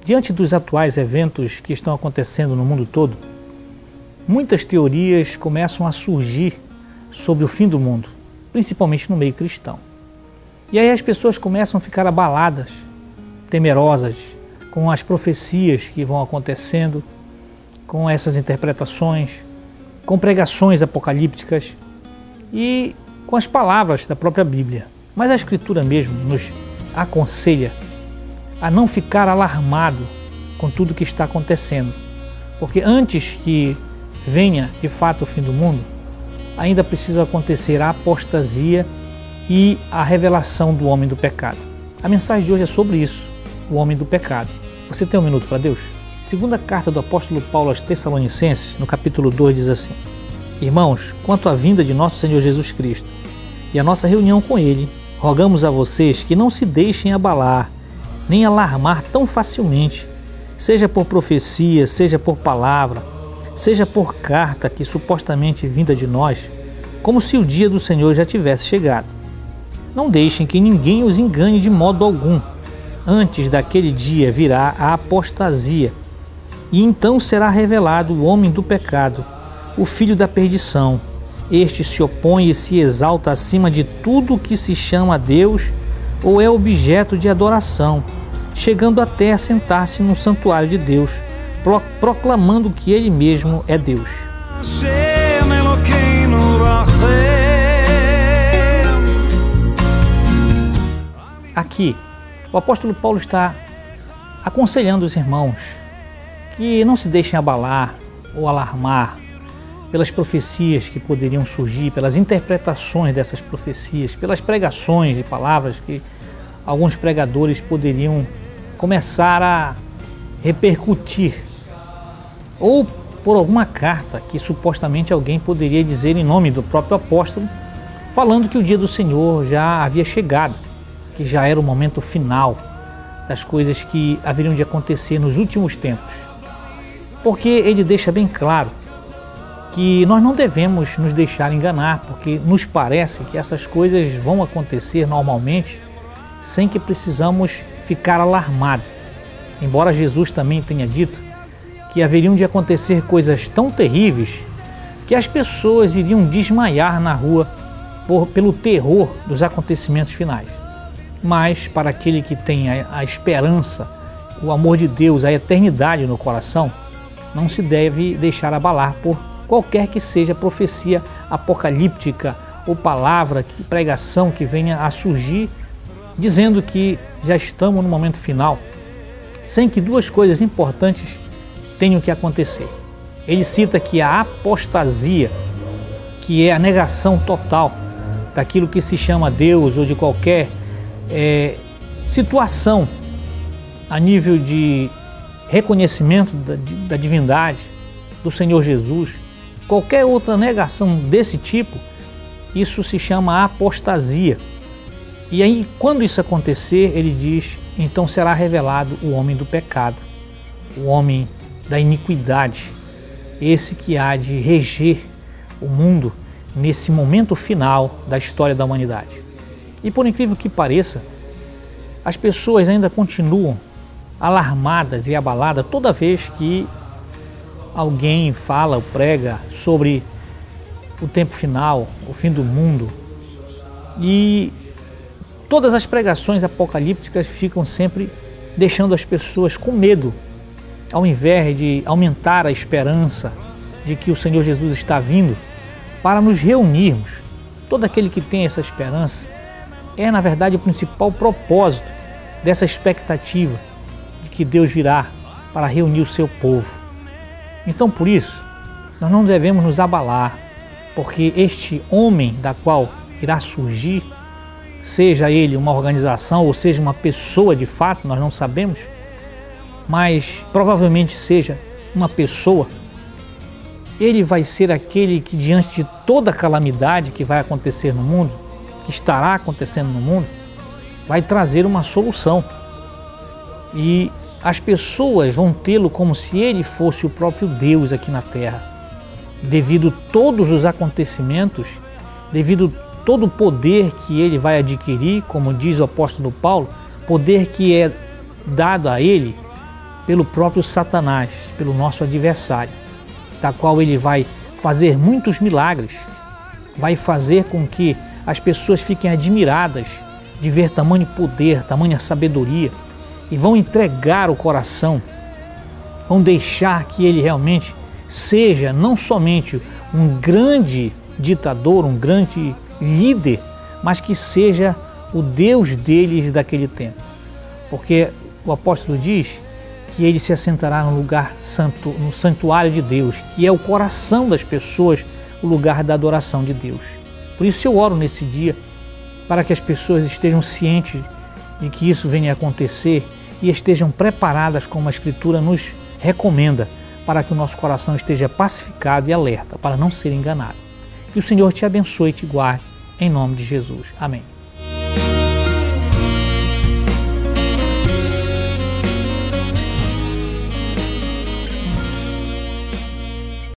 Diante dos atuais eventos que estão acontecendo no mundo todo, muitas teorias começam a surgir sobre o fim do mundo, principalmente no meio cristão. E aí as pessoas começam a ficar abaladas, temerosas, com as profecias que vão acontecendo, com essas interpretações, com pregações apocalípticas e com as palavras da própria Bíblia. Mas a Escritura mesmo nos aconselha a não ficar alarmado com tudo que está acontecendo, porque antes que venha de fato o fim do mundo, ainda precisa acontecer a apostasia e a revelação do homem do pecado. A mensagem de hoje é sobre isso, o homem do pecado. Você tem um minuto para Deus? Segunda carta do apóstolo Paulo aos Tessalonicenses, no capítulo 2, diz assim: Irmãos, quanto à vinda de nosso Senhor Jesus Cristo e a nossa reunião com Ele, rogamos a vocês que não se deixem abalar, nem alarmar tão facilmente, seja por profecia, seja por palavra, seja por carta que supostamente vinda de nós, como se o dia do Senhor já tivesse chegado. Não deixem que ninguém os engane de modo algum. Antes daquele dia virá a apostasia, e então será revelado o homem do pecado, o filho da perdição. Este se opõe e se exalta acima de tudo que se chama Deus ou é objeto de adoração, chegando até a sentar-se no santuário de Deus, proclamando que Ele mesmo é Deus. Aqui, o apóstolo Paulo está aconselhando os irmãos que não se deixem abalar ou alarmar pelas profecias que poderiam surgir, pelas interpretações dessas profecias, pelas pregações de palavras que alguns pregadores poderiam começar a repercutir, ou por alguma carta que supostamente alguém poderia dizer em nome do próprio apóstolo, falando que o dia do Senhor já havia chegado, que já era o momento final das coisas que haveriam de acontecer nos últimos tempos. Porque ele deixa bem claro que nós não devemos nos deixar enganar, porque nos parece que essas coisas vão acontecer normalmente sem que precisamos ficar alarmados. Embora Jesus também tenha dito que haveriam de acontecer coisas tão terríveis que as pessoas iriam desmaiar na rua pelo terror dos acontecimentos finais. Mas para aquele que tem a esperança, o amor de Deus, a eternidade no coração, não se deve deixar abalar por qualquer que seja a profecia apocalíptica ou palavra, pregação que venha a surgir, dizendo que já estamos no momento final, sem que duas coisas importantes tenham que acontecer. Ele cita que a apostasia, que é a negação total daquilo que se chama Deus ou de qualquer situação a nível de reconhecimento da divindade do Senhor Jesus, qualquer outra negação desse tipo, isso se chama apostasia. E aí, quando isso acontecer, ele diz, então será revelado o homem do pecado, o homem da iniquidade, esse que há de reger o mundo nesse momento final da história da humanidade. E por incrível que pareça, as pessoas ainda continuam alarmadas e abaladas toda vez que alguém fala ou prega sobre o tempo final, o fim do mundo. E todas as pregações apocalípticas ficam sempre deixando as pessoas com medo, ao invés de aumentar a esperança de que o Senhor Jesus está vindo para nos reunirmos. Todo aquele que tem essa esperança é, na verdade, o principal propósito dessa expectativa de que Deus virá para reunir o seu povo. Então, por isso, nós não devemos nos abalar, porque este homem da qual irá surgir, seja ele uma organização ou seja uma pessoa de fato, nós não sabemos, mas provavelmente seja uma pessoa, ele vai ser aquele que, diante de toda a calamidade que vai acontecer no mundo, que estará acontecendo no mundo, vai trazer uma solução. E as pessoas vão tê-lo como se ele fosse o próprio Deus aqui na terra. Devido a todos os acontecimentos, devido a todo o poder que ele vai adquirir, como diz o apóstolo Paulo, poder que é dado a ele pelo próprio Satanás, pelo nosso adversário, da qual ele vai fazer muitos milagres, vai fazer com que as pessoas fiquem admiradas de ver tamanho poder, tamanha sabedoria, e vão entregar o coração, vão deixar que ele realmente seja não somente um grande ditador, um grande líder, mas que seja o Deus deles daquele tempo. Porque o apóstolo diz que ele se assentará no lugar santo, no santuário de Deus, que é o coração das pessoas, o lugar da adoração de Deus. Por isso eu oro nesse dia para que as pessoas estejam cientes de que isso venha a acontecer e estejam preparadas como a Escritura nos recomenda, para que o nosso coração esteja pacificado e alerta, para não ser enganado. Que o Senhor te abençoe e te guarde, em nome de Jesus. Amém.